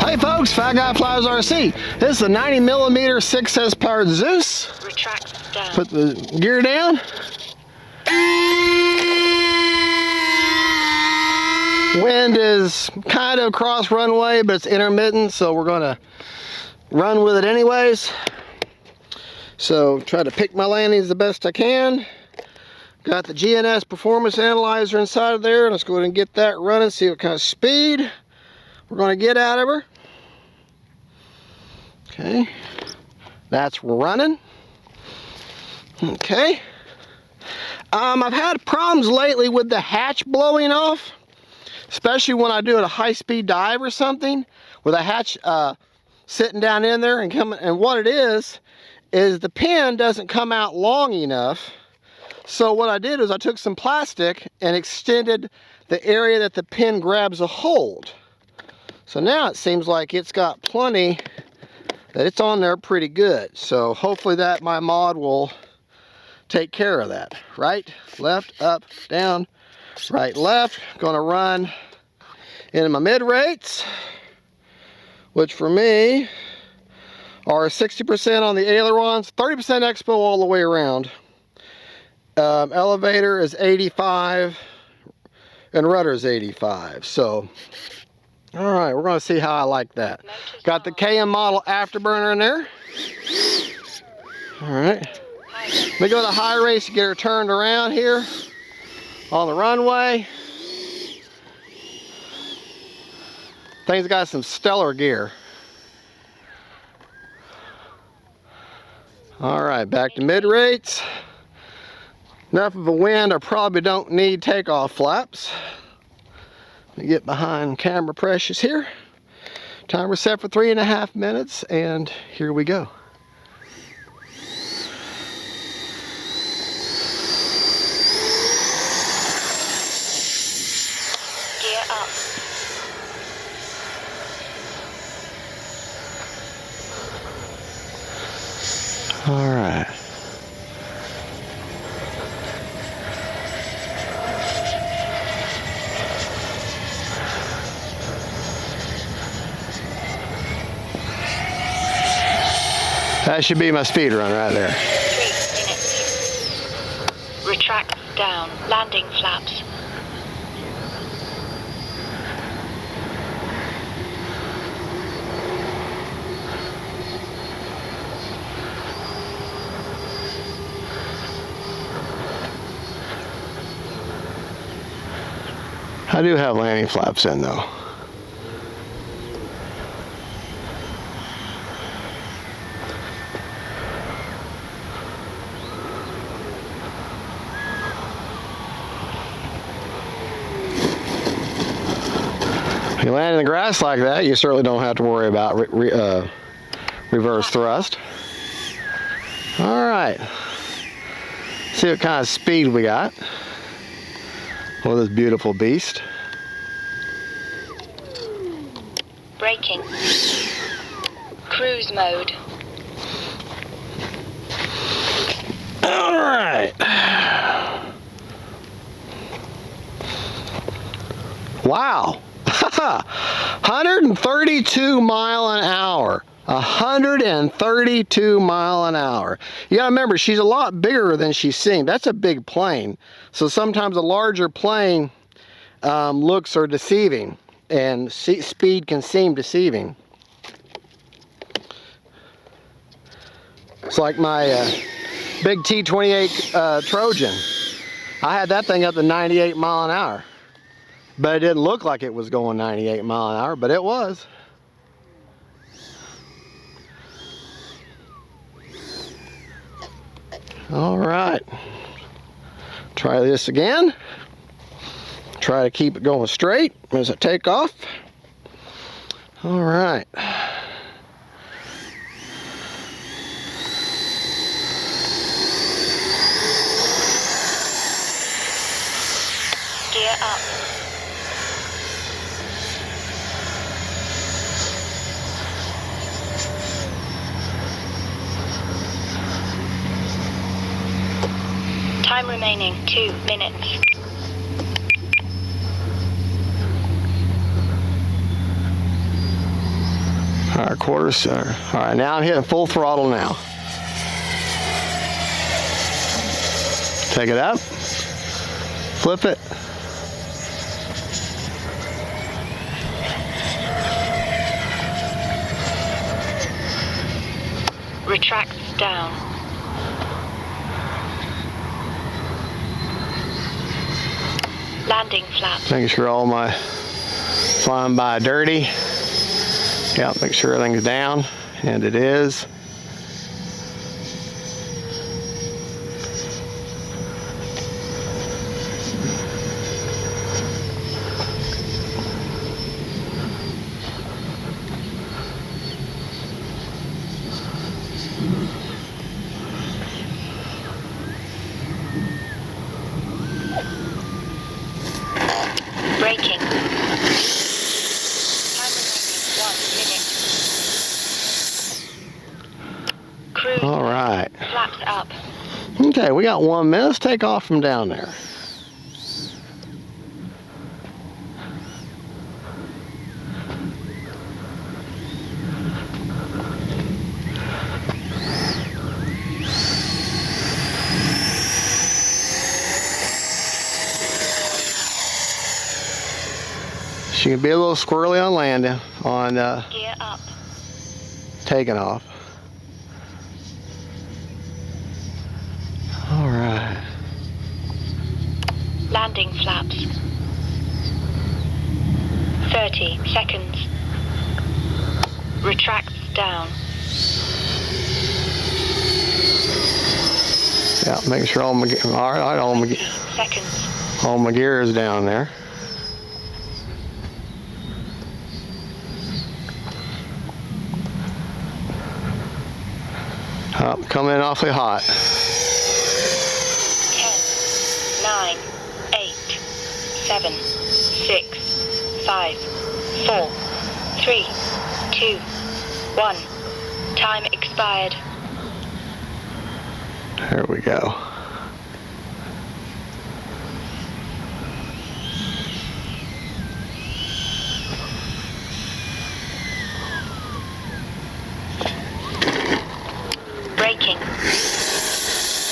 Hey folks, Fat Guy Flies RC. This is a 90mm 6S powered ZEUS. Retract down. Put the gear down. Wind is kind of cross runway, but it's intermittent, so we're going to run with it anyways. So try to pick my landings the best I can. Got the GNS performance analyzer inside of there. Let's go ahead and get that running, see what kind of speed we're going to get out of her. Okay, that's running. Okay. I've had problems lately with the hatch blowing off, especially when I do a high-speed dive or something, with a hatch sitting down in there and coming. And what it is the pin doesn't come out long enough. So what I did is I took some plastic and extended the area that the pin grabs a hold. So now it seems like it's got plenty, that it's on there pretty good. So hopefully that my mod will take care of that. Right, left, up, down, right, left. Gonna run into my mid rates, which for me are 60% on the ailerons, 30% expo all the way around. Elevator is 85 and rudder is 85. So all right, we're gonna see how I like that. Got the KM model afterburner in there. All right, let me go to high race to get her turned around here on the runway. Thing's got some stellar gear. All right, back to mid rates. Enough of a wind, I probably don't need takeoff flaps. Let me get behind camera precious here. Timer set for 3.5 minutes, and here we go. Gear up. All right. That should be my speed run right there. 3 minutes. Retract down. Landing flaps. I do have landing flaps in though. If you land in the grass like that, you certainly don't have to worry about reverse thrust. All right, see what kind of speed we got with this beautiful beast. Braking. Cruise mode. All right. Wow. 132 mile an hour. 132 mile an hour. You gotta remember, she's a lot bigger than she seemed. That's a big plane. So sometimes a larger plane looks are deceiving, and speed can seem deceiving. It's like my big T-28 Trojan. I had that thing up to 98 mile an hour. But it didn't look like it was going 98 mile an hour, but it was. All right. Try this again. Try to keep it going straight as I take off. All right. Gear up. Time remaining 2 minutes. All right, quarter center. All right, now I'm hitting full throttle now. Take it up, flip it. Retracts down. Landing flaps. Making sure all my flying by dirty. Yeah, make sure everything's down, and it is. Braking. Time remaining 1 minute. Cruise. All right. Flaps up. Okay, we got 1 minute. Let's take off from down there. She can be a little squirrely on landing, on Gear up. taking off. All right. Landing flaps. 30 seconds. Retracts down. Yeah, making sure all my Seconds. all my gear is down there. Coming in awfully hot. 10, 9, 8, 7, 6, 5, 4, 3, 2, 1. Time expired. There we go. Braking.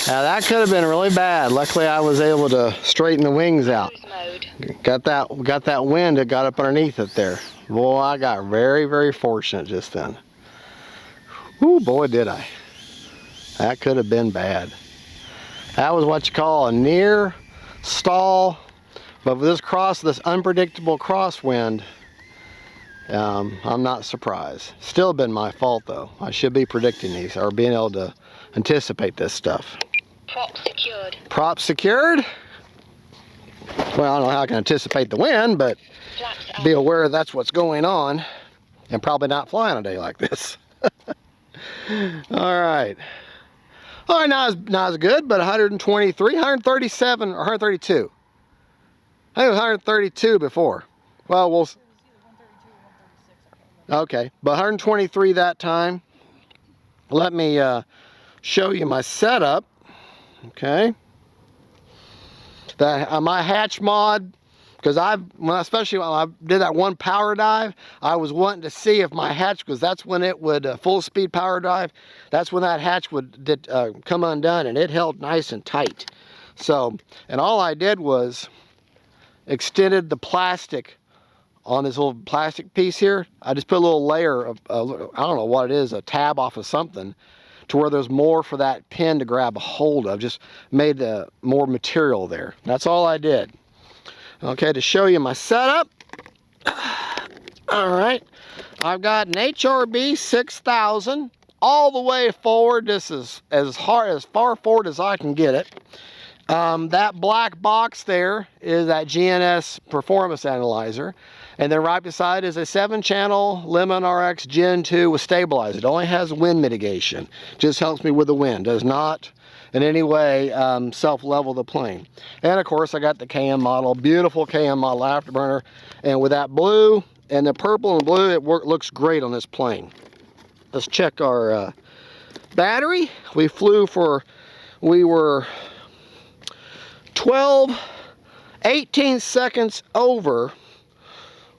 Now that could have been really bad. Luckily I was able to straighten the wings out. Cruise mode. Got that wind that got up underneath it there. Boy, I got very, very fortunate just then. Ooh, boy, did I. That could have been bad. That was what you call a near stall, but with this unpredictable crosswind, I'm not surprised. Still been my fault though. I should be predicting these or being able to anticipate this stuff. Prop secured. Prop secured? Well, I don't know how I can anticipate the wind, but Flaps up. be aware that's what's going on and probably not fly on a day like this. All right. All right, not as good, but 123, 137, or 132. I think it was 132 before. Well, we'll... Okay, but 123 that time. Let me show you my setup. Okay. My hatch mod, because especially when I did that one power dive, I was wanting to see if my hatch, because that's when it would full speed power dive, that's when that hatch would come undone, and it held nice and tight. So, and all I did was extended the plastic on this little plastic piece here. I just put a little layer of, I don't know what it is, a tab off of something, to where there's more for that pin to grab a hold of. Just made more material there. That's all I did. Okay, to show you my setup. All right, I've got an HRB 6000 all the way forward. This is as far forward as I can get it. That black box there is that GNS performance analyzer. And then right beside is a 7-channel Lemon RX Gen 2 with stabilizer. It only has wind mitigation. Just helps me with the wind. Does not in any way self-level the plane. And of course I got the KM model, beautiful KM model afterburner. And with that blue and the purple and blue, it looks great on this plane. Let's check our battery. We were 18 seconds over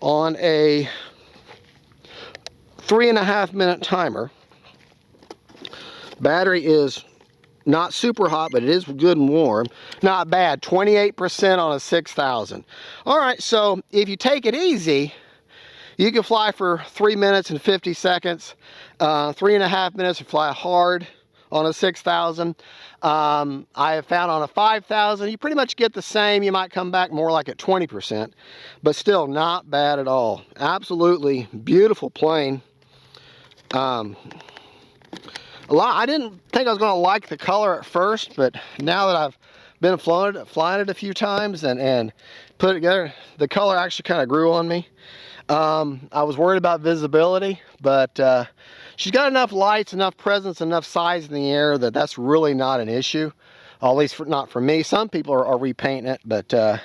on a 3.5 minute timer. Battery is not super hot, but it is good and warm. Not bad, 28% on a 6,000. All right, so if you take it easy, you can fly for 3 minutes and 50 seconds, 3.5 minutes to fly hard on a 6,000. I have found on a 5,000, you pretty much get the same. You might come back more like at 20%, but still not bad at all. Absolutely beautiful plane. I didn't think I was going to like the color at first, but now that I've been flying it a few times and put it together, the color actually kind of grew on me. I was worried about visibility, but she's got enough lights, enough presence, enough size in the air that that's really not an issue. At least not for me. Some people are repainting it, but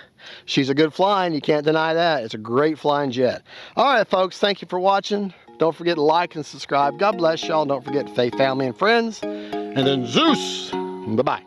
she's a good flying. You can't deny that. It's a great flying jet. All right, folks, thank you for watching. Don't forget to like and subscribe. God bless y'all. Don't forget to faith, family, and friends. And then ZEUS. Bye-bye.